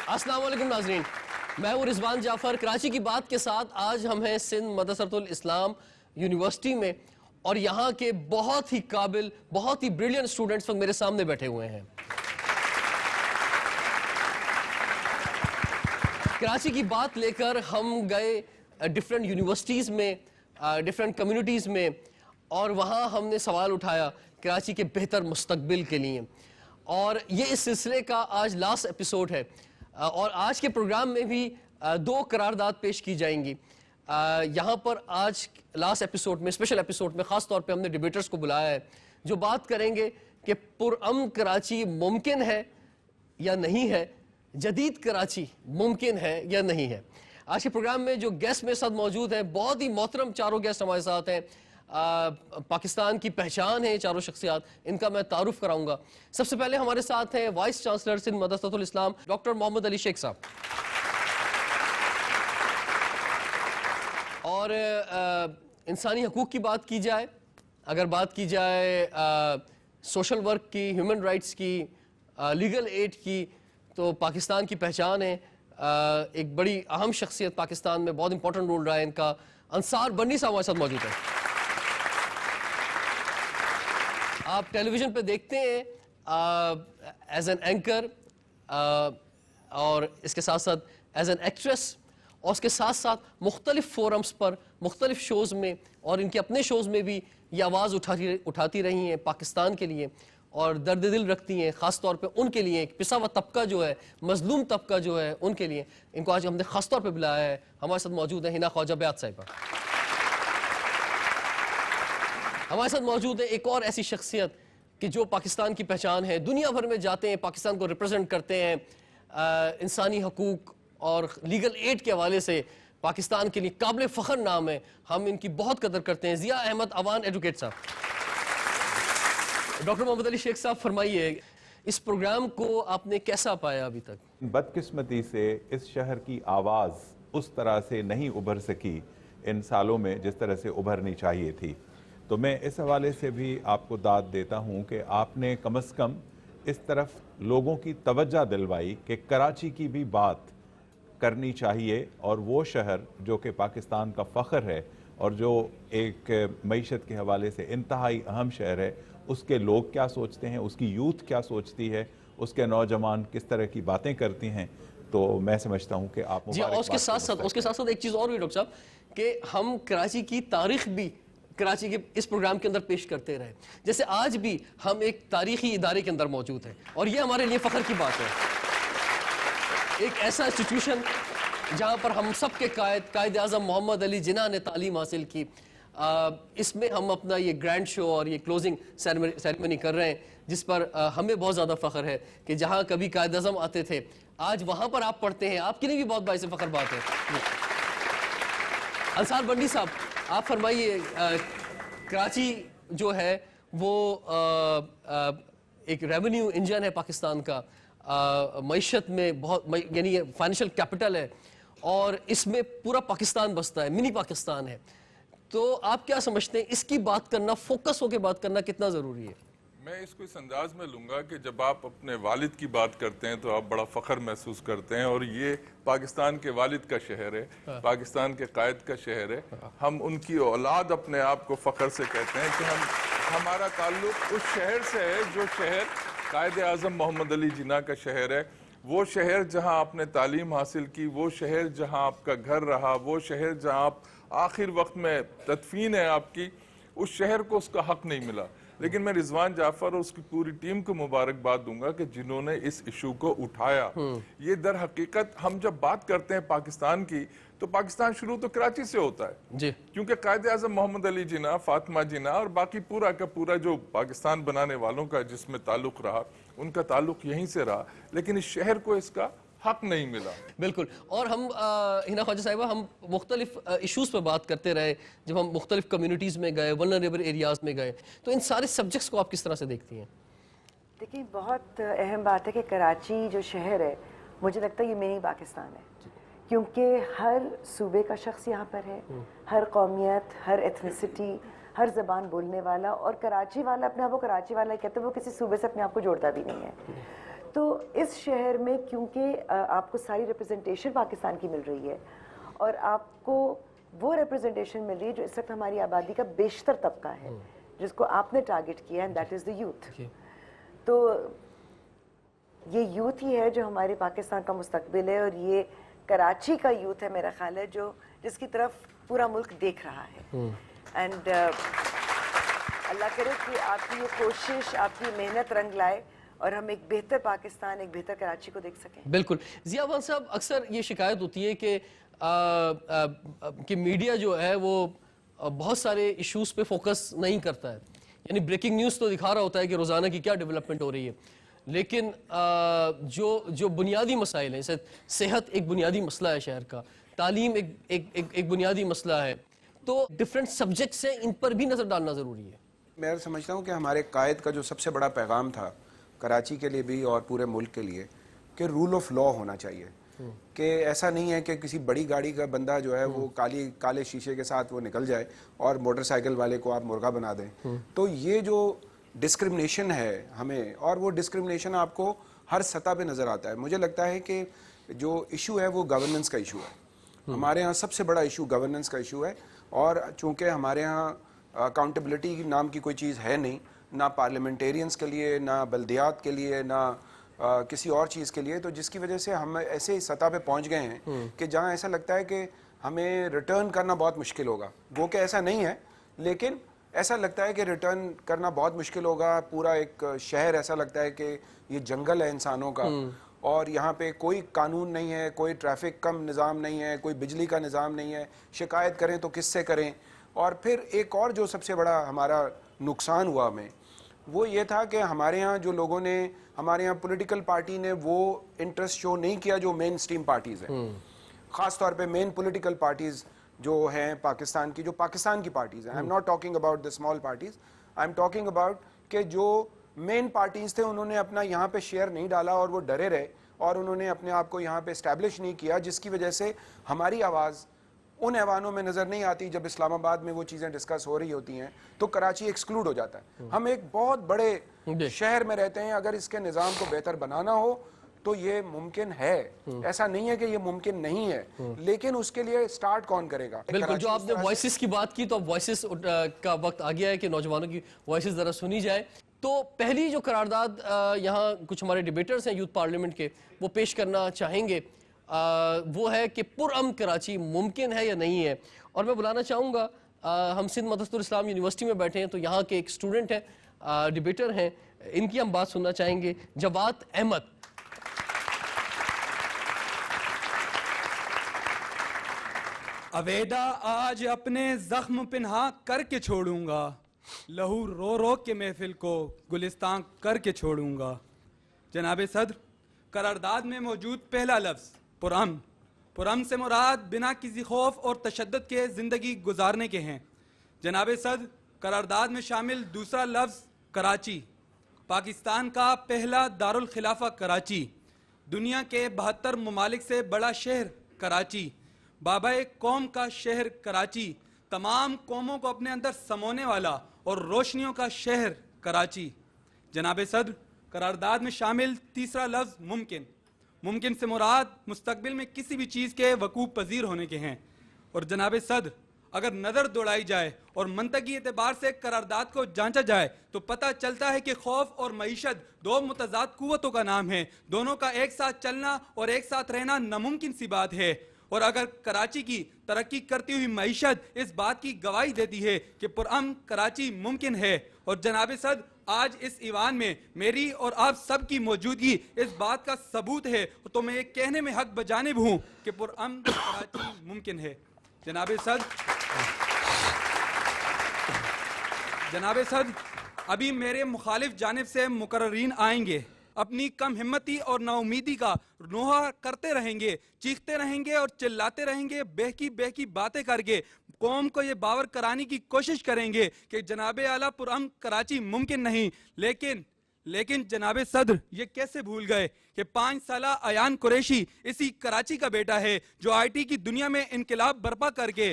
السلام علیکم ناظرین، میں ہوں رضوان جعفر۔ کراچی کی بات کے ساتھ آج ہم ہیں سندھ مدرسۃ الاسلام یونیورسٹی میں، اور یہاں کے بہت ہی قابل، بہت ہی بریلینٹ اسٹوڈنٹس میرے سامنے بیٹھے ہوئے ہیں۔ کراچی کی بات لے کر ہم گئے ڈفرینٹ یونیورسٹیز میں، ڈفرینٹ کمیونٹیز میں، اور وہاں ہم نے سوال اٹھایا کراچی کے بہتر مستقبل کے لیے، اور یہ اس سلسلے کا آج لاسٹ ایپیسوڈ ہے۔ اور آج کے پروگرام میں بھی دو قرارداد پیش کی جائیں گی۔ یہاں پر آج لاسٹ ایپیسوڈ میں، اسپیشل ایپیسوڈ میں خاص طور پہ ہم نے ڈیبیٹرز کو بلایا ہے جو بات کریں گے کہ پرامن کراچی ممکن ہے یا نہیں ہے، جدید کراچی ممکن ہے یا نہیں ہے۔ آج کے پروگرام میں جو گیسٹ میرے ساتھ موجود ہیں، بہت ہی محترم چاروں گیسٹ ہمارے ساتھ ہیں، پاکستان کی پہچان ہے چاروں شخصیات، ان کا میں تعارف کراؤں گا۔ سب سے پہلے ہمارے ساتھ ہیں وائس چانسلر سندھ مدرسۃ الاسلام ڈاکٹر محمد علی شیخ صاحب، اور انسانی حقوق کی بات کی جائے، اگر بات کی جائے سوشل ورک کی، ہیومن رائٹس کی، لیگل ایڈ کی، تو پاکستان کی پہچان ہے۔ ایک بڑی اہم شخصیت پاکستان میں، بہت امپورٹنٹ رول رہا ہے ان کا، انصار بنی صاحب ہمارے ساتھ موجود ہے۔ آپ ٹیلی ویژن پہ دیکھتے ہیں ایز این اینکر، اور اس کے ساتھ ساتھ ایز این ایکٹریس، اور اس کے ساتھ ساتھ مختلف فورمز پر، مختلف شوز میں، اور ان کے اپنے شوز میں بھی یہ آواز اٹھاتی رہی ہیں پاکستان کے لیے، اور درد دل رکھتی ہیں خاص طور پہ ان کے لیے، ایک پسا ہوا طبقہ جو ہے، مظلوم طبقہ جو ہے، ان کے لیے۔ ان کو آج ہم نے خاص طور پہ بلایا ہے۔ ہمارے ساتھ موجود ہیں ہنا خواجہ بیات صاحبہ، ہمارے ساتھ موجود ہے ایک اور ایسی شخصیت کہ جو پاکستان کی پہچان ہے، دنیا بھر میں جاتے ہیں، پاکستان کو ریپرزینٹ کرتے ہیں، انسانی حقوق اور لیگل ایڈ کے حوالے سے پاکستان کے لیے قابل فخر نام ہے، ہم ان کی بہت قدر کرتے ہیں۔ ضیاء احمد اوان ایڈوکیٹ صاحب۔ ڈاکٹر محمد علی شیخ صاحب، فرمائیے اس پروگرام کو آپ نے کیسا پایا ابھی تک؟ بدقسمتی سے اس شہر کی آواز اس طرح سے نہیں ابھر سکی ان سالوں میں جس طرح سے ابھرنی چاہیے تھی، تو میں اس حوالے سے بھی آپ کو داد دیتا ہوں کہ آپ نے کم از کم اس طرف لوگوں کی توجہ دلوائی کہ کراچی کی بھی بات کرنی چاہیے، اور وہ شہر جو کہ پاکستان کا فخر ہے اور جو ایک معیشت کے حوالے سے انتہائی اہم شہر ہے، اس کے لوگ کیا سوچتے ہیں، اس کی یوتھ کیا سوچتی ہے، اس کے نوجوان کس طرح کی باتیں کرتی ہیں، تو میں سمجھتا ہوں کہ آپ جی، اور اس کے ساتھ ساتھ ایک چیز اور بھی ڈاکٹر صاحب، کہ ہم کراچی کی تاریخ بھی کراچی کے اس پروگرام کے اندر پیش کرتے رہے، جیسے آج بھی ہم ایک تاریخی ادارے کے اندر موجود ہیں، اور یہ ہمارے لیے فخر کی بات ہے۔ ایک ایسا انسٹیٹیوشن جہاں پر ہم سب کے قائد اعظم محمد علی جناح نے تعلیم حاصل کی، اس میں ہم اپنا یہ گرینڈ شو اور یہ کلوزنگ سیریمنی کر رہے ہیں، جس پر ہمیں بہت زیادہ فخر ہے کہ جہاں کبھی قائد اعظم آتے تھے، آج وہاں پر آپ پڑھتے ہیں، آپ کے لیے بھی بہت باعث فخر بات ہے۔ انصار بنڈی صاحب، آپ فرمائیے، کراچی جو ہے وہ ایک ریونیو انجن ہے پاکستان کا، معیشت میں بہت، یعنی یہ فائنینشیل کیپٹل ہے، اور اس میں پورا پاکستان بستا ہے، منی پاکستان ہے، تو آپ کیا سمجھتے ہیں اس کی بات کرنا، فوکس ہو کے بات کرنا کتنا ضروری ہے؟ میں اس کو اس انداز میں لوں گا کہ جب آپ اپنے والد کی بات کرتے ہیں تو آپ بڑا فخر محسوس کرتے ہیں، اور یہ پاکستان کے والد کا شہر ہے، پاکستان کے قائد کا شہر ہے، ہم ان کی اولاد اپنے آپ کو فخر سے کہتے ہیں کہ ہمارا تعلق اس شہر سے ہے جو شہر قائد اعظم محمد علی جناح کا شہر ہے، وہ شہر جہاں آپ نے تعلیم حاصل کی، وہ شہر جہاں آپ کا گھر رہا، وہ شہر جہاں آپ آخر وقت میں تدفین ہے آپ کی، اس شہر کو اس کا حق نہیں ملا۔ لیکن میں رضوان جعفر اور اس کی پوری ٹیم کو مبارکباد دوں گا کہ جنہوں نے اس ایشو کو اٹھایا۔ یہ در حقیقت ہم جب بات کرتے ہیں پاکستان کی، تو پاکستان شروع تو کراچی سے ہوتا ہے، جی، کیونکہ قائد اعظم محمد علی جناح، فاطمہ جناح اور باقی پورا کا پورا جو پاکستان بنانے والوں کا جس میں تعلق رہا، ان کا تعلق یہیں سے رہا، لیکن اس شہر کو اس کا حق نہیں ملا۔ بالکل، اور ہم ہنا خواجہ صاحبہ، ہم مختلف ایشوز پہ بات کرتے رہے، جب ہم مختلف کمیونٹیز میں گئے، ولنریبل ایریاز میں گئے، تو ان سارے سبجیکٹس کو آپ کس طرح سے دیکھتی ہیں؟ دیکھیں، بہت اہم بات ہے کہ کراچی جو شہر ہے، مجھے لگتا ہے یہ منی پاکستان ہے، کیونکہ ہر صوبے کا شخص یہاں پر ہے، ہر قومیت، ہر ایتھنیسٹی، ہر زبان بولنے والا، اور کراچی والا اپنے آپ کو کراچی والا کہتے ہیں، وہ کسی صوبے سے اپنے آپ کو جوڑتا بھی نہیں ہے۔ تو اس شہر میں کیونکہ آپ کو ساری ریپرزنٹیشن پاکستان کی مل رہی ہے اور آپ کو وہ ریپرزنٹیشن مل رہی ہے جو اس وقت ہماری آبادی کا بیشتر طبقہ ہے جس کو آپ نے ٹارگٹ کیا ہے, دیٹ از دا یوتھ. تو یہ یوتھ ہی ہے جو ہمارے پاکستان کا مستقبل ہے, اور یہ کراچی کا یوتھ ہے میرا خیال ہے جو جس کی طرف پورا ملک دیکھ رہا ہے. اینڈ اللہ کرے کہ آپ کی یہ کوشش, آپ کی محنت رنگ لائے اور ہم ایک بہتر پاکستان, ایک بہتر کراچی کو دیکھ سکیں. بالکل. ضیاء بخش صاحب, اکثر یہ شکایت ہوتی ہے کہ میڈیا جو ہے وہ بہت سارے ایشوز پہ فوکس نہیں کرتا ہے, یعنی بریکنگ نیوز تو دکھا رہا ہوتا ہے کہ روزانہ کی کیا ڈیولپمنٹ ہو رہی ہے, لیکن جو بنیادی مسائل ہیں, جیسے صحت ایک بنیادی مسئلہ ہے شہر کا, تعلیم ایک بنیادی مسئلہ ہے, تو ڈفرینٹ سبجیکٹس ہیں, ان پر بھی نظر ڈالنا ضروری ہے. میں سمجھتا ہوں کہ ہمارے قائد کا جو سب سے بڑا پیغام تھا کراچی کے لیے بھی اور پورے ملک کے لیے, کہ رول آف لا ہونا چاہیے, کہ ایسا نہیں ہے کہ کسی بڑی گاڑی کا بندہ جو ہے وہ کالے شیشے کے ساتھ وہ نکل جائے اور موٹر سائیکل والے کو آپ مرغا بنا دیں. تو یہ جو ڈسکرمنیشن ہے ہمیں, اور وہ ڈسکرمنیشن آپ کو ہر سطح پہ نظر آتا ہے. مجھے لگتا ہے کہ جو ایشو ہے وہ گورننس کا ایشو ہے. ہمارے ہاں سب سے بڑا ایشو گورننس کا ایشو ہے, اور چونکہ ہمارے ہاں اکاؤنٹیبلٹی نام کی کوئی چیز ہے نہیں, نہ پارلیمنٹیرینز کے لیے, نہ بلدیات کے لیے, نہ کسی اور چیز کے لیے, تو جس کی وجہ سے ہم ایسے سطح پہ پہنچ گئے ہیں کہ جہاں ایسا لگتا ہے کہ ہمیں ریٹرن کرنا بہت مشکل ہوگا. وہ کہ ایسا نہیں ہے, لیکن ایسا لگتا ہے کہ ریٹرن کرنا بہت مشکل ہوگا. پورا ایک شہر ایسا لگتا ہے کہ یہ جنگل ہے انسانوں کا, اور یہاں پہ کوئی قانون نہیں ہے, کوئی ٹریفک کم نظام نہیں ہے, کوئی بجلی کا نظام نہیں ہے, شکایت کریں تو کس سے کریں. اور پھر ایک اور جو سب سے بڑا ہمارا نقصان ہوا ہمیں, وہ یہ تھا کہ ہمارے ہاں جو لوگوں نے, ہمارے ہاں پولیٹیکل پارٹی نے وہ انٹرسٹ شو نہیں کیا جو مین اسٹریم پارٹیز ہیں, خاص طور پہ مین پولیٹیکل پارٹیز جو ہیں پاکستان کی, جو پاکستان کی پارٹیز ہیں. I am not talking about the small parties, I am talking about کہ جو مین پارٹیز تھے انہوں نے اپنا یہاں پہ شیئر نہیں ڈالا, اور وہ ڈرے رہے, اور انہوں نے اپنے آپ کو یہاں پہ اسٹیبلش نہیں کیا, جس کی وجہ سے ہماری آواز ان ایوانوں میں نظر نہیں آتی. جب اسلام آباد میں وہ چیزیں ڈسکس ہو رہی ہوتی ہیں تو کراچی ایکسکلوڈ ہو جاتا ہے. ہم ایک بہت بڑے شہر میں رہتے ہیں, اگر اس کے نظام کو بہتر بنانا ہو تو یہ ممکن ہے, ایسا نہیں ہے کہ یہ ممکن نہیں ہے, لیکن اس کے لیے سٹارٹ کون کرے گا. بالکل. جو آپ نے وائسز کی بات کی, تو اب وائسز کا وقت آ گیا ہے کہ نوجوانوں کی وائسز ذرا سنی جائے. تو پہلی جو قرارداد یہاں کچھ ہمارے ڈیبیٹرز ہیں یوتھ پارلیمنٹ کے, وہ پیش کرنا چاہیں گے, وہ ہے کہ پرامن کراچی ممکن ہے یا نہیں ہے. اور میں بلانا چاہوں گا, ہم سندھ مدرسۃ الاسلام یونیورسٹی میں بیٹھے ہیں, تو یہاں کے ایک اسٹوڈنٹ ہیں, ڈیبیٹر ہیں, ان کی ہم بات سننا چاہیں گے. جواد احمد. اویدا آج اپنے زخم پنہا کر کے چھوڑوں گا, لہو رو رو کے محفل کو گلستان کر کے چھوڑوں گا. جناب صدر, قرارداد میں موجود پہلا لفظ پرامن, پرامن سے مراد بنا کسی خوف اور تشدد کے زندگی گزارنے کے ہیں. جناب صدر, قرارداد میں شامل دوسرا لفظ کراچی, پاکستان کا پہلا دارالخلافہ کراچی, دنیا کے 72 ممالک سے بڑا شہر کراچی, بابا قوم کا شہر کراچی, تمام قوموں کو اپنے اندر سمونے والا اور روشنیوں کا شہر کراچی. جناب صدر, قرارداد میں شامل تیسرا لفظ ممکن, ممکن سے مراد مستقبل میں کسی بھی چیز کے وقوع پذیر ہونے کے ہیں. اور جناب صدر, اگر نظر دوڑائی جائے اور منطقی اعتبار سے قرارداد کو جانچا جائے تو پتہ چلتا ہے کہ خوف اور معیشت دو متضاد قوتوں کا نام ہے, دونوں کا ایک ساتھ چلنا اور ایک ساتھ رہنا ناممکن سی بات ہے. اور اگر کراچی کی ترقی کرتی ہوئی معیشت اس بات کی گواہی دیتی ہے کہ پرامن کراچی ممکن ہے, اور جناب صدر آج اس ایوان میں میری اور آپ سب کی موجودگی اس بات کا ثبوت ہے, تو میں یہ کہنے میں حق بجانب ہوں کہ پرامن کراچی ممکن ہے. جناب صدر, ابھی میرے مخالف جانب سے مقررین آئیں گے, اپنی کم ہمتی اور نا امیدی کا نوحہ کرتے رہیں گے, چیختے رہیں گے اور چلاتے رہیں گے, بہکی باتیں کر کے قوم کو یہ باور کرانے کی کوشش کریں گے کہ جناب اعلیٰ پرامن کراچی ممکن نہیں. لیکن جناب صدر, یہ کیسے بھول گئے کہ 5 سالہ ایان قریشی اسی کراچی کا بیٹا ہے, جو آئی ٹی کی دنیا میں انقلاب برپا کر کے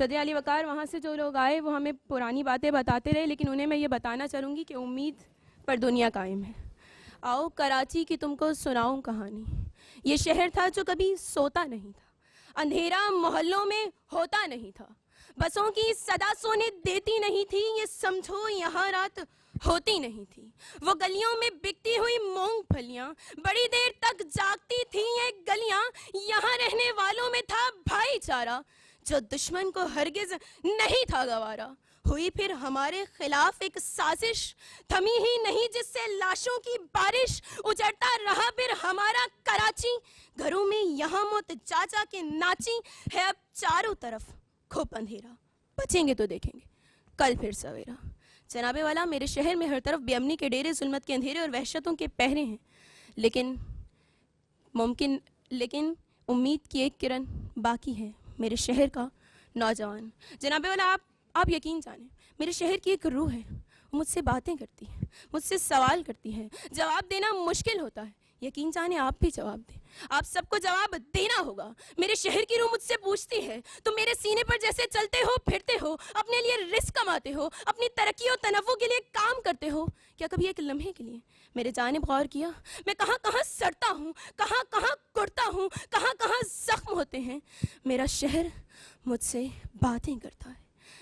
صدر علی وقار وہاں سے جو لوگ آئے وہ ہمیں پرانی باتیں بتاتے رہے، لیکن انہیں میں یہ بتانا چاہوں گی کہ امید پر دنیا قائم ہے. آؤ کراچی کی تم کو سناؤں کہانی. یہ شہر تھا جو کبھی سوتا نہیں تھا، اندھیرا محلوں میں ہوتا نہیں تھا، بسوں کی صدا سونے دیتی نہیں تھی، یہ سمجھو یہاں رات ہوتی نہیں تھی. وہ گلیوں میں بکتی ہوئی مونگ پھلیاں بڑی دیر تک جاگتی تھیں یہ گلیاں. یہاں رہنے والوں میں تھا بھائی چارہ جو دشمن کو ہرگز نہیں تھا گوارا. ہوئی پھر ہمارے خلاف ایک سازش، تھمی ہی نہیں جس سے لاشوں کی بارش. اجڑتا رہا پھر ہمارا کراچی، گھروں میں یہاں موت چاچا کے ناچی. ہے اب چاروں طرف کھوپ اندھیرا، بچیں گے تو دیکھیں گے کل پھر سویرا. جناب والا میرے شہر میں ہر طرف بے امنی کے ڈیرے، ظلمت کے اندھیرے اور وحشتوں کے پہرے ہیں، لیکن امید کی ایک کرن باقی ہے میرے شہر کا نوجوان. جناب والا آپ یقین جانیں میرے شہر کی ایک روح ہے، مجھ سے باتیں کرتی ہے، مجھ سے سوال کرتی ہے، جواب دینا مشکل ہوتا ہے. یقین جانیں آپ بھی جواب دیں، آپ سب کو جواب دینا ہوگا. میرے شہر کی روح مجھ سے پوچھتی ہے تم میرے سینے پر جیسے چلتے ہو پھرتے ہو، اپنے لیے رزق کماتے ہو، اپنی ترقی و تنوع کے لیے کام کرتے ہو، کیا کبھی ایک لمحے کے لیے میرے جانب غور کیا میں کہاں کہاں سڑتا ہوں، کہاں کہاں کڑتا ہوں، کہاں کہاں زخم ہوتے ہیں. میرا شہر مجھ سے باتیں کرتا ہے.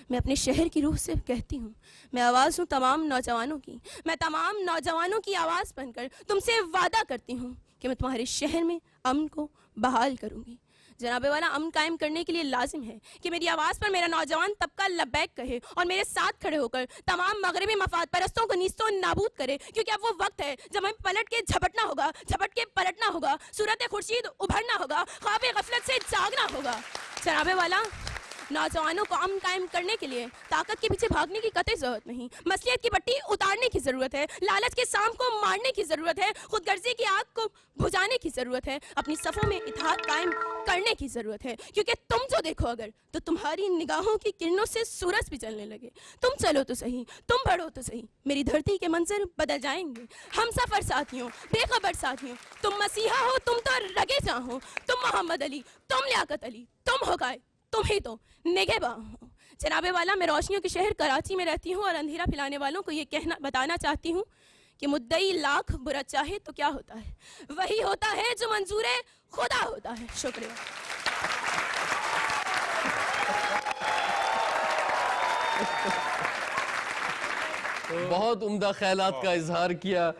میں اپنے شہر کی روح سے کہتی ہوں، میں آواز ہوں تمام نوجوانوں کی، میں تمام نوجوانوں کی آواز بن کر تم سے وعدہ کرتی ہوں کہ میں تمہارے شہر میں امن کو بحال کروں گی. جناب والا امن قائم کرنے کے لیے لازم ہے کہ میری آواز پر میرا نوجوان طبقہ لبیک کہے اور میرے ساتھ کھڑے ہو کر تمام مغربی مفاد پرستوں کو نیست و نابود کرے. کیونکہ اب وہ وقت ہے جب ہمیں پلٹ کے جھپٹنا ہوگا، جھپٹ کے پلٹنا ہوگا، صورت خورشید ابھرنا ہوگا، خواب غفلت سے جاگنا ہوگا. جناب والا نوجوانوں کو امن قائم کرنے کے لیے طاقت کے پیچھے بھاگنے کی قطعی ضرورت نہیں، مصلحت کی بٹی اتارنے کی ضرورت ہے، لالچ کے سام کو مارنے کی ضرورت ہے، خود غرضی کی آگ کو بجھانے کی ضرورت ہے، اپنی صفوں میں اتحاد قائم کرنے کی ضرورت ہے. کیونکہ تم جو دیکھو اگر تو تمہاری نگاہوں کی کرنوں سے سورج بھی جلنے لگے. تم چلو تو صحیح، تم بڑھو تو صحیح، میری دھرتی کے منظر بدل جائیں گے. ہم سفر ساتھیوں، بے خبر ساتھیوں، تم مسیحا ہو، تم تو رگے جاں ہو، تم محمد علی، تم لیاقت علی، تم ہوگائے، تم ہی تو نگہباں ہو. جناب والا میں روشنیوں کے شہر کراچی میں رہتی ہوں اور اندھیرا پھیلانے والوں کو یہ بتانا چاہتی ہوں کہ مدعی لاکھ برا چاہے تو کیا ہوتا ہے، وہی ہوتا ہے جو منظور خدا ہوتا ہے. شکریہ. بہت عمدہ خیالات کا اظہار کیا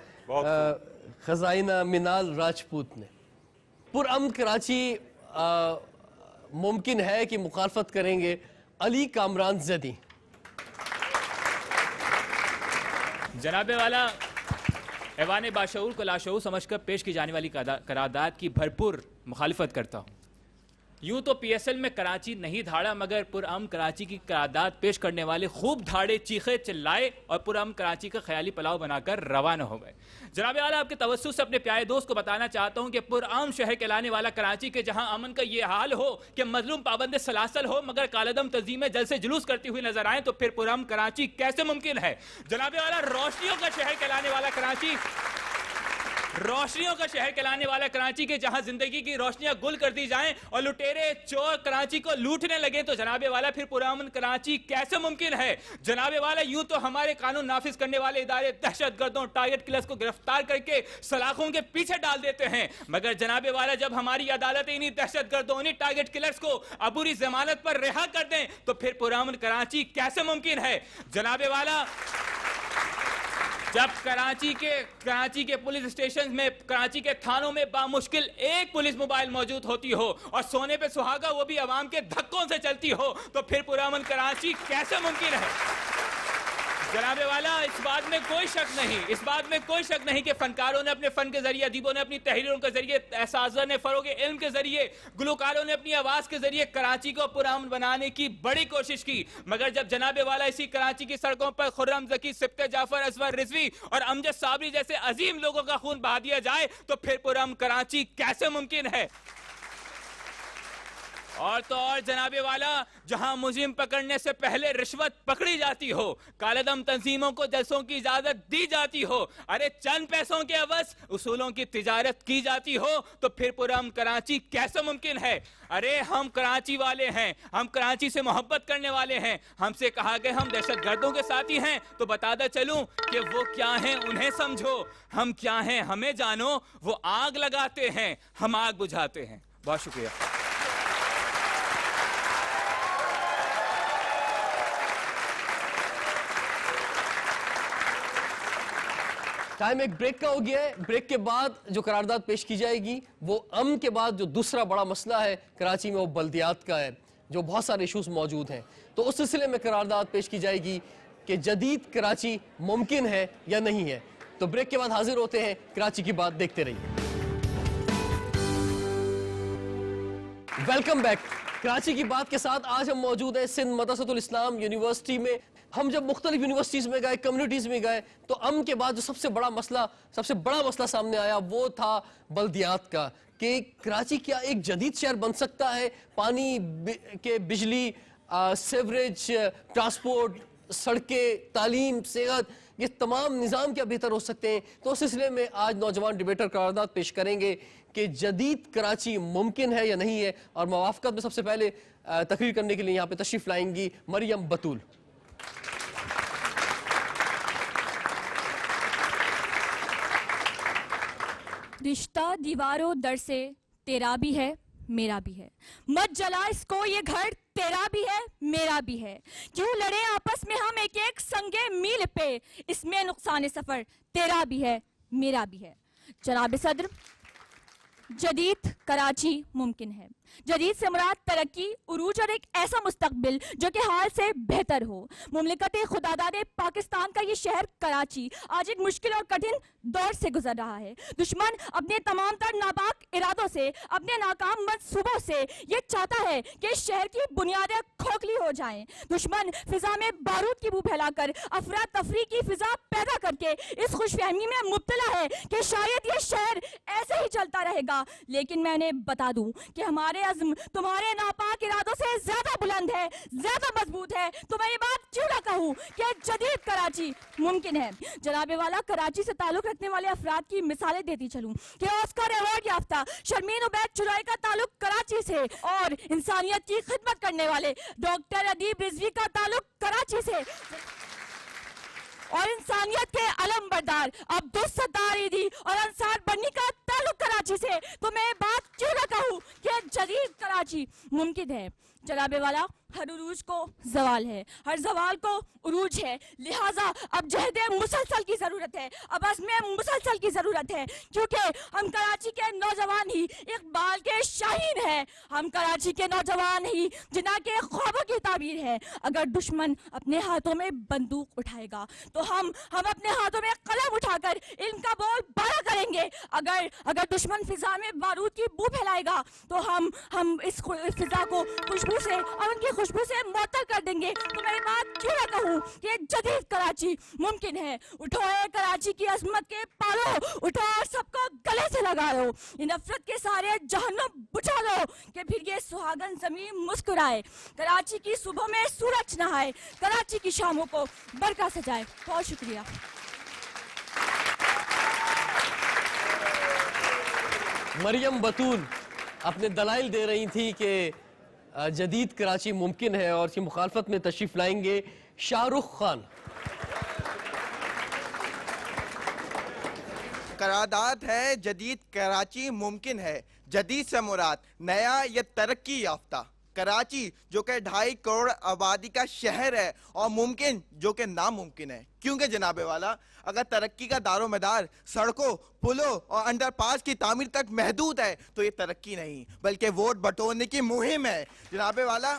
خزائنہ منال راجپوت نے. پرامن کراچی ممکن ہے کہ مخالفت کریں گے علی کامران زیدی. جناب والا ایوان باشعور کو لاشعور سمجھ کر پیش کی جانے والی قرارداد کی بھرپور مخالفت کرتا ہوں. یوں تو پی ایس ایل میں کراچی نہیں دھاڑا، مگر پرامن کراچی کی قرارداد پیش کرنے والے خوب دھاڑے، چیخے، چلائے اور پرامن کراچی کا خیالی پلاؤ بنا کر روانہ ہو گئے. جناب اعلیٰ آپ کے توسط سے اپنے پیارے دوست کو بتانا چاہتا ہوں کہ پرامن شہر کہلانے والا کراچی کے جہاں امن کا یہ حال ہو کہ مظلوم پابند سلاسل ہو مگر کالعدم تنظیمیں جل سے جلوس کرتی ہوئی نظر آئیں تو پھر پرامن کراچی کیسے ممکن ہے. جناب اعلیٰ روشنیوں کا شہر کہلانے والا کراچی، روشنیوں کا شہر کہلانے والا کراچی کے جہاں زندگی کی روشنیاں گل کر دی جائیں اور لٹیرے چور کراچی کو لوٹنے لگے تو جناب والا پھر پرامن کراچی کیسے ممکن ہے. جناب والا یوں تو ہمارے قانون نافذ کرنے والے ادارے دہشت گردوں، ٹارگٹ کلرز کو گرفتار کر کے سلاخوں کے پیچھے ڈال دیتے ہیں، مگر جناب والا جب ہماری عدالتیں انہی دہشت گردوں، انہی ٹارگٹ کلرز کو عبوری ضمانت پر رہا کر دیں تو پھر پرامن کراچی کیسے ممکن ہے. جناب والا جب کراچی کے پولیس اسٹیشن میں، کراچی کے تھانوں میں بامشکل ایک پولیس موبائل موجود ہوتی ہو اور سونے پہ سہاگا وہ بھی عوام کے دھکوں سے چلتی ہو تو پھر پرامن کراچی کیسے ممکن ہے. جناب والا اس بات میں کوئی شک نہیں کہ فنکاروں نے اپنے فن کے ذریعے، ادیبوں نے اپنی تحریروں کے ذریعے، اساتذہ نے فروغ علم کے ذریعے، گلوکاروں نے اپنی آواز کے ذریعے کراچی کو پرامن بنانے کی بڑی کوشش کی، مگر جب جناب والا اسی کراچی کی سڑکوں پر خرم ذکی، سبط جعفر، اصغر رضوی اور امجد صابری جیسے عظیم لوگوں کا خون بہا دیا جائے تو پھر پرامن کراچی کیسے ممکن ہے. اور تو اور جناب والا، جہاں مجرم پکڑنے سے پہلے رشوت پکڑی جاتی ہو، کالے دم تنظیموں کو جلسوں کی اجازت دی جاتی ہو، ارے چند پیسوں کے عوض اصولوں کی تجارت کی جاتی ہو، تو پھر پرامن کراچی کیسے ممکن ہے؟ ارے ہم کراچی والے ہیں، ہم کراچی سے محبت کرنے والے ہیں. ہم سے کہا کہ ہم دہشت گردوں کے ساتھی ہیں، تو بتاتا چلوں کہ وہ کیا ہیں انہیں سمجھو. ہم کیا ہیں ہمیں جانو. وہ آگ لگاتے ہیں، ہم آگ بجھاتے ہیں. بہت شکریہ. ٹائم ایک بریک کا ہو گیا ہے. بریک کے بعد جو قرارداد پیش کی جائے گی وہ امن کے بعد جو دوسرا بڑا مسئلہ ہے کراچی میں وہ بلدیات کا ہے، جو بہت سارے ایشوز موجود ہیں. تو اس سلسلے میں قرارداد پیش کی جائے گی کہ جدید کراچی ممکن ہے یا نہیں ہے. تو بریک کے بعد حاضر ہوتے ہیں. کراچی کی بات دیکھتے رہیے. Welcome back. کراچی کی بات کے ساتھ آج ہم موجود ہیں سندھ مدرسۃ الاسلام یونیورسٹی میں. ہم جب مختلف یونیورسٹیز میں گئے، کمیونٹیز میں گئے، تو امن کے بعد جو سب سے بڑا مسئلہ سامنے آیا وہ تھا بلدیات کا، کہ کراچی کیا ایک جدید شہر بن سکتا ہے؟ پانی کے، بجلی، سیوریج، ٹرانسپورٹ، سڑکیں، تعلیم، صحت، یہ تمام نظام کیا بہتر ہو سکتے ہیں؟ تو اس سلسلے میں آج نوجوان ڈیبیٹر قرارداد پیش کریں گے کہ جدید کراچی ممکن ہے یا نہیں ہے. اور موافقت میں سب سے پہلے تقریر کرنے کے لیے یہاں پہ تشریف لائیں گی مریم بطول. رشتہ دیواروں در سے تیرا بھی ہے میرا بھی ہے، مت جلا اس کو یہ گھر تیرا بھی ہے میرا بھی ہے، کیوں لڑے آپس میں ہم ایک ایک سنگے میل پہ، اس میں نقصان سفر تیرا بھی ہے میرا بھی ہے. جناب صدر، جدید کراچی ممکن ہے. جدید سے مراد ترقی، عروج اور ایک ایسا مستقبل جو کہ حال سے بہتر ہو. مملکت خداداد پاکستان کا یہ شہر کراچی آج ایک مشکل اور کٹھن دور سے گزر رہا ہے. دشمن اپنے تمام تر ناپاک ارادوں سے، اپنے ناکام منصوبوں سے یہ چاہتا ہے کہ اس شہر کی بنیادیں کھوکھلی ہو جائیں. دشمن فضا میں بارود کی بو پھیلا کر افراتفری کی فضا پیدا کر کے اس خوش فہمی میں مبتلا ہے کہ شاید یہ شہر ایسے ہی چلتا رہے گا. لیکن میں انہیں بتا دوں کہ ہمارے عزم تمہارے ناپاک ارادوں سے زیادہ بلند ہے، زیادہ مضبوط ہے. تو میں یہ بات کیوں نہ کہوں کہ جدید کراچی ممکن ہے. جناب والا، کراچی سے تعلق رکھنے والے افراد کی مثالیں دیتی چلوں کہ آسکر ایوارڈ یافتہ شرمین عبید چرائی کا تعلق کراچی سے، اور انسانیت کی خدمت کرنے والے ڈاکٹر ادیب رضوی کا تعلق کراچی سے، اور انسانیت کے علم بردار عبدالستار ایدھی اور انصار بنی کا تعلق کراچی سے. تو میں بات کیوں نہ کہوں کہ جدید کراچی ممکن ہے. جناب والا، ہر عروج کو زوال ہے، ہر زوال کو عروج ہے. لہٰذا اب جہد مسلسل کی ضرورت ہے، اب عزم مسلسل کی ضرورت ہے، کیونکہ ہم کراچی کے نوجوان ہی اقبال کے شاہین ہیں. ہم کراچی کے نوجوان ہی جنہ کے خوابوں کی تعبیر ہے. اگر دشمن اپنے ہاتھوں میں بندوق اٹھائے گا تو ہم اپنے ہاتھوں میں قلم اٹھا کر ان کا بول بارا کریں گے. اگر دشمن فضا میں بارود کی بو پھیلائے گا تو ہم اس فضا کو خوشبو سے اور ان کی خوشبو سے معطل کر دیں گے. تو میں یہ بات کیوں نہ کہوں کہ جدید کراچی ممکن ہے. اٹھو اے کراچی کی عظمت کے پالو، اٹھو اور سب کو گلے سے لگا لو. یہ نفرت کے سارے جہنم بجھا لو کہ پھر یہ سہاگن زمین مسکرائے. کراچی کی صبح میں سورج نہائے، کراچی کی شاموں کو برقع سجائے. بہت شکریہ. مریم بطول اپنے دلائل دے رہی تھی کہ جدید کراچی ممکن ہے، اور اس کی مخالفت میں تشریف لائیں گے شاہ رخ خان. قرارداد ہے جدید کراچی ممکن ہے. جدید سے مراد نیا یا ترقی یافتہ کراچی جو کہ 2.5 کروڑ آبادی کا شہر ہے، اور ممکن جو کہ ناممکن ہے. کیونکہ جناب والا، اگر ترقی کا دار و مدار سڑکوں، پلوں اور انڈر پاس کی تعمیر تک محدود ہے تو یہ ترقی نہیں بلکہ ووٹ بٹورنے کی مہم ہے جناب والا.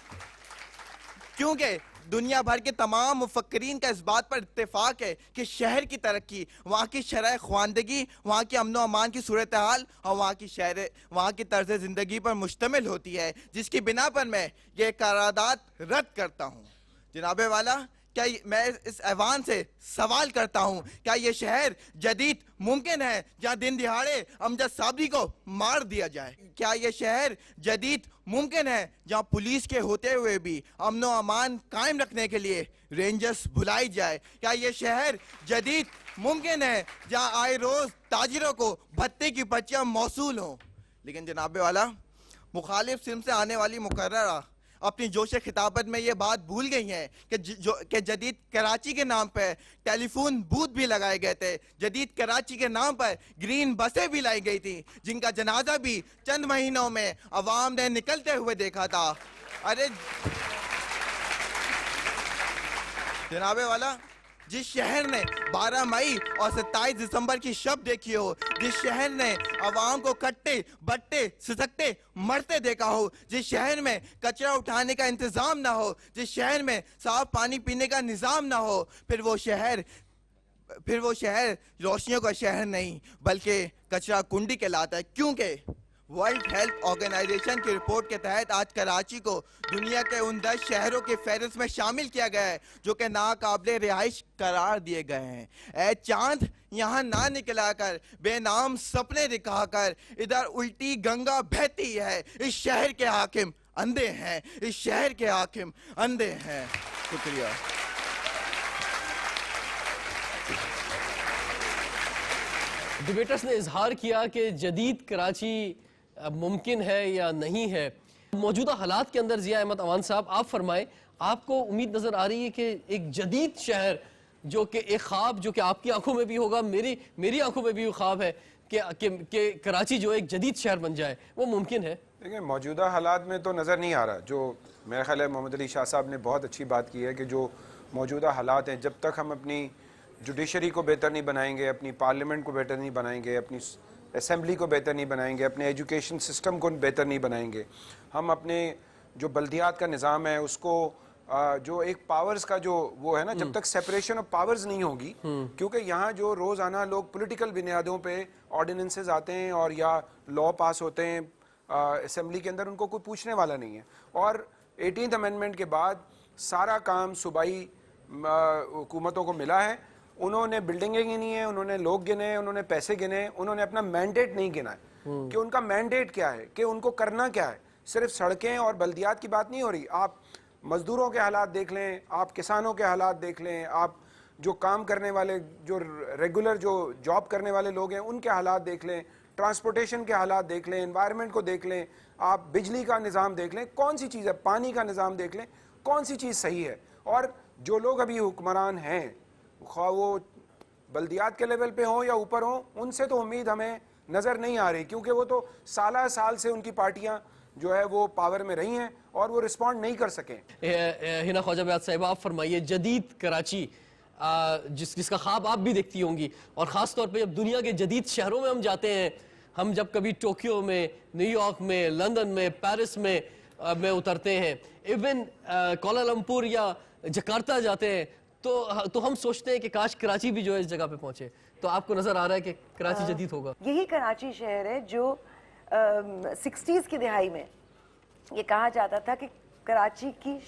کیونکہ دنیا بھر کے تمام مفکرین کا اس بات پر اتفاق ہے کہ شہر کی ترقی وہاں کی شرح خواندگی، وہاں کی امن و امان کی صورتحال اور وہاں کی طرز زندگی پر مشتمل ہوتی ہے، جس کی بنا پر میں یہ قرارداد رد کرتا ہوں. جناب والا، کیا میں اس ایوان سے سوال کرتا ہوں، کیا یہ شہر جدید ممکن ہے جہاں دن دہاڑے امجد صابری کو مار دیا جائے؟ کیا یہ شہر جدید ممکن ہے جہاں پولیس کے ہوتے ہوئے بھی امن و امان قائم رکھنے کے لیے رینجرز بلائی جائے؟ کیا یہ شہر جدید ممکن ہے جہاں آئے روز تاجروں کو بھتے کی پرچیاں موصول ہوں؟ لیکن جناب والا، مخالف سمت سے آنے والی مقررہ اپنی جوش خطابت میں یہ بات بھول گئی ہیں کہ جدید کراچی کے نام پر ٹیلی فون بوتھ بھی لگائے گئے تھے، جدید کراچی کے نام پر گرین بسیں بھی لائی گئی تھی، جن کا جنازہ بھی چند مہینوں میں عوام نے نکلتے ہوئے دیکھا تھا۔ ارے جناب والا، جس شہر نے 12 مئی اور 27 دسمبر کی شب دیکھی ہو، جس شہر نے عوام کو کٹے بٹے سسکتے مرتے دیکھا ہو، جس شہر میں کچرا اٹھانے کا انتظام نہ ہو، جس شہر میں صاف پانی پینے کا نظام نہ ہو، پھر وہ شہر روشنیوں کا شہر نہیں بلکہ کچرا کنڈی کہلاتا ہے۔ کیونکہ ورلڈ ہیلتھ آرگنائزیشن کی رپورٹ کے تحت آج کراچی کو دنیا کے ان 10 شہروں کی فہرست میں شامل کیا گیا ہے جو کہ ناقابل رہائش قرار دیے گئے ہیں۔ اے چاند یہاں نہ نکلا کر، بے نام سپنے دکھا کر، ادھر الٹی گنگا بہتی ہے۔ اس شہر کے حاکم اندھے ہیں، اس شہر کے حاکم اندھے ہیں۔ شکریہ۔ ڈیبیٹرز نے اظہار کیا کہ جدید کراچی ممکن ہے یا نہیں ہے۔ موجودہ حالات کے اندر ضیاء احمد اعوان صاحب، آپ فرمائیں، آپ کو امید نظر آ رہی ہے کہ ایک جدید شہر جو کہ ایک خواب جو کہ آپ کی آنکھوں میں بھی ہوگا، میری آنکھوں میں بھی خواب ہے کہ کراچی جو ایک جدید شہر بن جائے، وہ ممکن ہے؟ دیکھیں، موجودہ حالات میں تو نظر نہیں آ رہا۔ جو میرا خیال ہے محمد علی شاہ صاحب نے بہت اچھی بات کی ہے کہ جو موجودہ حالات ہیں، جب تک ہم اپنی جوڈیشری کو بہتر نہیں بنائیں گے، اپنی پارلیمنٹ کو بہتر نہیں بنائیں گے، اپنی اسمبلی کو بہتر نہیں بنائیں گے، اپنے ایجوکیشن سسٹم کو بہتر نہیں بنائیں گے، ہم اپنے جو بلدیات کا نظام ہے اس کو جو ایک پاورز کا جو وہ ہے نا، جب تک سیپریشن آف پاورز نہیں ہوگی، کیونکہ یہاں جو روزانہ لوگ پولیٹیکل بنیادوں پہ آرڈیننسز آتے ہیں اور یا لا پاس ہوتے ہیں اسمبلی کے اندر، ان کو کوئی پوچھنے والا نہیں ہے۔ اور 18th امینڈمنٹ کے بعد سارا کام صوبائی حکومتوں کو ملا ہے۔ انہوں نے بلڈنگیں گنی ہیں، انہوں نے لوگ گنے، انہوں نے پیسے گنے، انہوں نے اپنا مینڈیٹ نہیں گنا ہے کہ ان کا مینڈیٹ کیا ہے، کہ ان کو کرنا کیا ہے۔ صرف سڑکیں اور بلدیات کی بات نہیں ہو رہی، آپ مزدوروں کے حالات دیکھ لیں، آپ کسانوں کے حالات دیکھ لیں، آپ جو کام کرنے والے، جو ریگولر جو جاب کرنے والے لوگ ہیں ان کے حالات دیکھ لیں، ٹرانسپورٹیشن کے حالات دیکھ لیں، انوائرمنٹ کو دیکھ لیں، آپ بجلی کا نظام دیکھ لیں، کون سی چیز ہے، پانی کا نظام دیکھ لیں، کون سی چیز صحیح ہے۔ اور جو لوگ ابھی حکمران ہیں، خواہ وہ بلدیات کے لیول پہ ہوں یا اوپر ہوں، ان سے تو امید ہمیں نظر نہیں آ رہی، کیونکہ وہ تو سالہ سال سے ان کی پارٹیاں جو ہے وہ پاور میں رہی ہیں اور وہ رسپونڈ نہیں کر سکیں۔ ہنا خواجہ بیات صاحبہ، آپ فرمائیے، جدید کراچی جس کا خواب آپ بھی دیکھتی ہوں گی، اور خاص طور پہ جب دنیا کے جدید شہروں میں ہم جاتے ہیں، ہم جب کبھی ٹوکیو میں، نیو یارک میں، لندن میں، پیرس میں اترتے ہیں، ایون کوالالمپور یا جکارتہ جاتے ہیں، تو ہم سوچتے ہیں کہ کاش کراچی بھی جو ہے اس جگہ پہ پہنچے۔ تو آپ کو نظر آ رہا ہے کہ کراچی جدید ہوگا؟ یہی کراچی شہر ہے جو 60s کی دہائی میں یہ کہا جاتا تھا کہ کراچی کی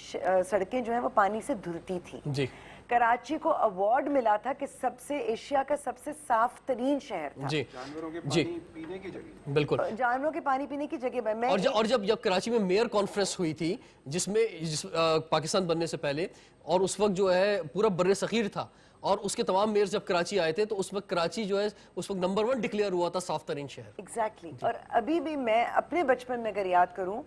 سڑکیں جو ہیں وہ پانی سے دھلتی تھیں۔ جی، کراچی کو ایوارڈ ملا تھا کہ سب سے ایشیا کا سب سے صاف ترین شہر تھا۔ جی، جانوروں کے پانی پینے کی جگہ، بالکل، جانوروں کے پانی پینے کی جگہ پر۔ اور جب کراچی میں میئر کانفرنس ہوئی تھی، جس میں پاکستان بننے سے پہلے، اور اس وقت جو ہے پورا بر صغیر تھا، اور اس کے تمام میئر جب کراچی آئے تھے تو اس وقت کراچی جو ہے اس وقت نمبر 1 ڈکلیئر ہوا تھا صاف ترین شہر۔ ایگزیکٹلی۔ اور ابھی بھی میں اپنے بچپن میں اگر یاد کروں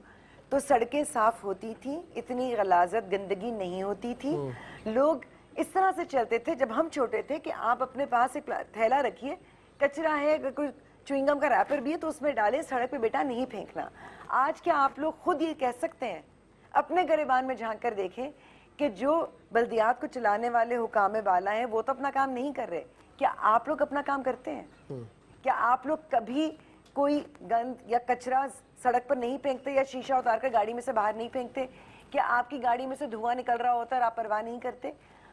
تو سڑکیں صاف ہوتی تھیں، اتنی غلاظت گندگی نہیں ہوتی تھی، لوگ اس طرح سے چلتے تھے۔ جب ہم چھوٹے تھے کہ آپ اپنے پاس ایک تھیلا رکھیے، کچرا ہے، اگر کوئی چوئنگ گم کا ریپر بھی ہے تو اس میں ڈالیں، سڑک پہ بیٹا نہیں پھینکنا۔ آج کیا آپ لوگ خود یہ کہہ سکتے ہیں؟ اپنے گریبان میں جھانک کر دیکھیں کہ جو بلدیات کو چلانے والے حکام بالا ہیں وہ تو اپنا کام نہیں کر رہے۔ کیا آپ لوگ اپنا کام کرتے ہیں؟ کیا آپ لوگ کبھی کوئی گند یا کچرا سڑک پر نہیں پھینکتے یا شیشہ اتار کر گاڑی میں سے باہر نہیں پھینکتے؟ کیا آپ کی گاڑی میں سے دھواں نکل رہا ہوتا ہے اور آپ پرواہ نہیں کرتے؟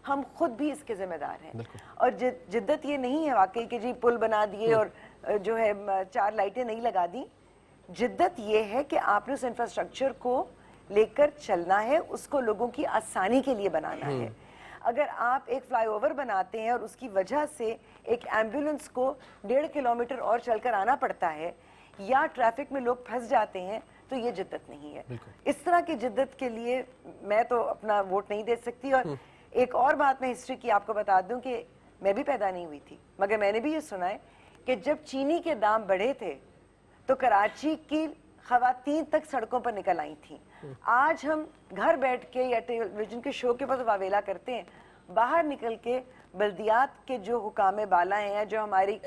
ہم خود بھی اس کے ذمہ دار ہیں۔ اور جدت یہ نہیں ہے واقعی کہ جی پل بنا دیے اور جو ہے 4 لائٹیں نہیں لگا دی۔ جدت یہ ہے کہ آپ نے اس انفراسٹرکچر کو لے کر چلنا ہے، اس کو لوگوں کی آسانی کے لیے بنانا ہے۔ اگر آپ ایک فلائی اوور بناتے ہیں اور اس کی وجہ سے ایک ایمبولنس کو 1.5 کلومیٹر اور چل کر آنا پڑتا ہے یا ٹریفک میں لوگ پھنس جاتے ہیں تو یہ جدت نہیں ہے. اس طرح کی جدت کے لیے میں تو اپنا ووٹ نہیں دے سکتی. اور ایک اور بات میں ہسٹری کی آپ کو بتا دوں کہ میں بھی پیدا نہیں ہوئی تھی مگر میں نے بھی یہ سنا ہے کہ جب چینی کے دام بڑھے تھے تو کراچی کی خواتین تک سڑکوں پر نکل آئی تھیں. آج ہم گھر بیٹھ کے یا ٹیلی ویژن کے شو کے پاس واویلا کرتے ہیں, باہر نکل کے بلدیات کے جو حکام بالا ہیں, جو ہماری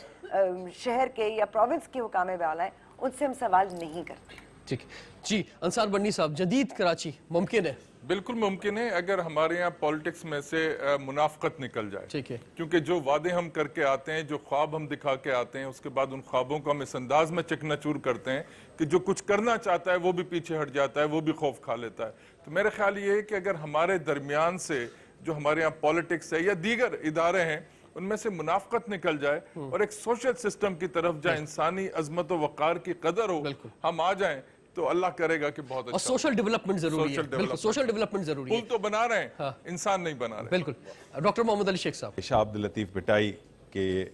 شہر کے یا پروونس کے حکام بالا ہیں, ان سے ہم سوال نہیں کرتے. ٹھیک جی انصار بنی صاحب, جدید کراچی ممکن ہے؟ بالکل ممکن ہے اگر ہمارے یہاں پولیٹکس میں سے منافقت نکل جائے. ٹھیک ہے. کیونکہ جو وعدے ہم کر کے آتے ہیں, جو خواب ہم دکھا کے آتے ہیں, اس کے بعد ان خوابوں کو ہم اس انداز میں چکنا چور کرتے ہیں کہ جو کچھ کرنا چاہتا ہے وہ بھی پیچھے ہٹ جاتا ہے, وہ بھی خوف کھا لیتا ہے. تو میرا خیال یہ ہے کہ اگر ہمارے درمیان سے جو ہمارے یہاں پولیٹکس ہے یا دیگر ادارے ہیں ان میں سے منافقت نکل جائے اور ایک سوشل سسٹم کی طرف جائے, انسانی عظمت و وقار کی قدر ہو, ہم آ جائیں تو اللہ کرے گا کہ بہت اچھا. اور سوشل ڈیولپمنٹ ضروری ہے. بالکل سوشل ڈیولپمنٹ ضروری ہے. پل تو بنا رہے ہیں, انسان نہیں بنا رہے. بالکل. ڈاکٹر محمد علی شیخ صاحب, شاہ عبداللطیف بٹائی کے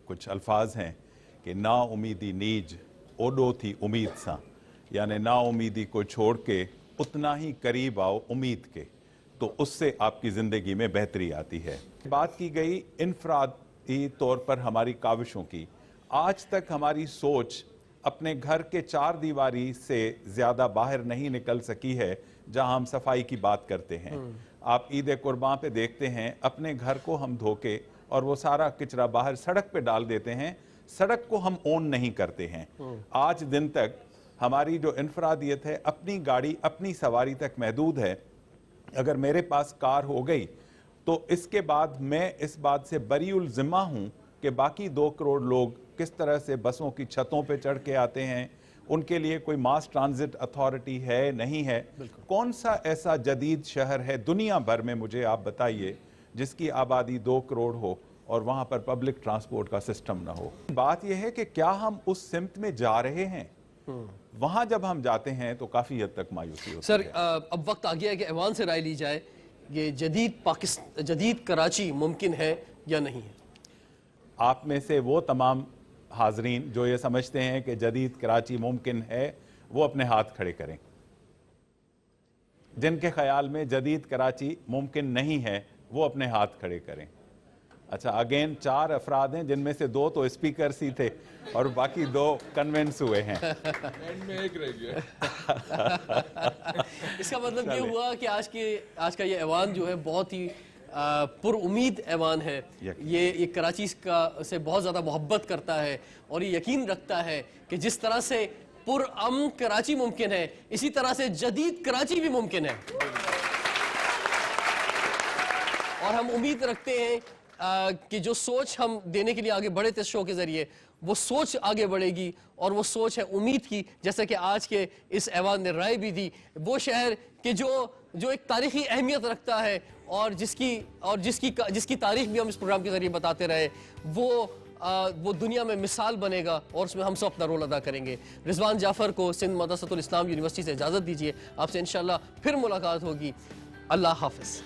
کچھ الفاظ ہیں کہ نا امیدی نیج اوڈو تھی امید سا, یعنی نا امیدی کو چھوڑ کے اتنا ہی قریب آؤ امید کے, تو اس سے آپ کی زندگی میں بہتری آتی ہے. بات کی گئی انفرادی طور پر ہماری کاوشوں کی. آج تک ہماری سوچ اپنے گھر کے 4 دیواری سے زیادہ باہر نہیں نکل سکی ہے جہاں ہم صفائی کی بات کرتے ہیں. آپ عید قربان پہ دیکھتے ہیں اپنے گھر کو ہم دھو کے اور وہ سارا کچرا باہر سڑک پہ ڈال دیتے ہیں, سڑک کو ہم اون نہیں کرتے ہیں. آج دن تک ہماری جو انفرادیت ہے اپنی گاڑی اپنی سواری تک محدود ہے. اگر میرے پاس کار ہو گئی تو اس کے بعد میں اس بات سے بری الذمہ ہوں کہ باقی 2 کروڑ لوگ کس طرح سے بسوں کی چھتوں پہ چڑھ کے آتے ہیں, ان کے لیے کوئی ماس ٹرانزٹ اتھارٹی ہے نہیں ہے. کون سا ایسا جدید شہر ہے دنیا بھر میں, مجھے آپ بتائیے, جس کی آبادی 2 کروڑ ہو اور وہاں پر پبلک ٹرانسپورٹ کا سسٹم نہ ہو. بات یہ ہے کہ کیا ہم اس سمت میں جا رہے ہیں؟ وہاں جب ہم جاتے ہیں تو کافی حد تک مایوسی ہوتی ہے. سر اب وقت آ گیا ہے کہ ایوان سے رائے لی جائے, یہ جدید کراچی ممکن ہے یا نہیں ہے؟ آپ میں سے وہ تمام حاضرین جو یہ سمجھتے ہیں کہ جدید کراچی ممکن ہے وہ اپنے ہاتھ کھڑے کریں. جن کے خیال میں جدید کراچی ممکن نہیں ہے وہ اپنے ہاتھ کھڑے کریں. اچھا, اگین 4 افراد ہیں جن میں سے 2 تو اسپیکرز ہی تھے اور باقی 2 کنونس ہوئے ہیں. اینڈ میں ایک رہ گیا. اس کا مطلب یہ ہوا کہ آج کا یہ ایوان جو ہے بہت ہی پر امید ایوان ہے. یہ کراچی سے بہت زیادہ محبت کرتا ہے اور یہ یقین رکھتا ہے کہ جس طرح سے پر امن کراچی ممکن ہے اسی طرح سے جدید کراچی بھی ممکن ہے. اور ہم امید رکھتے ہیں کہ جو سوچ ہم دینے کے لیے آگے بڑھے تھے شو کے ذریعے, وہ سوچ آگے بڑھے گی اور وہ سوچ ہے امید کی, جیسا کہ آج کے اس ایوان نے رائے بھی دی. وہ شہر کہ جو ایک تاریخی اہمیت رکھتا ہے اور جس کی تاریخ بھی ہم اس پروگرام کے ذریعے بتاتے رہے, وہ دنیا میں مثال بنے گا اور اس میں ہم سب اپنا رول ادا کریں گے. رضوان جعفر کو سندھ مدرسۃ الاسلام یونیورسٹی سے اجازت دیجیے. آپ سے انشاءاللہ پھر ملاقات ہوگی. اللہ حافظ.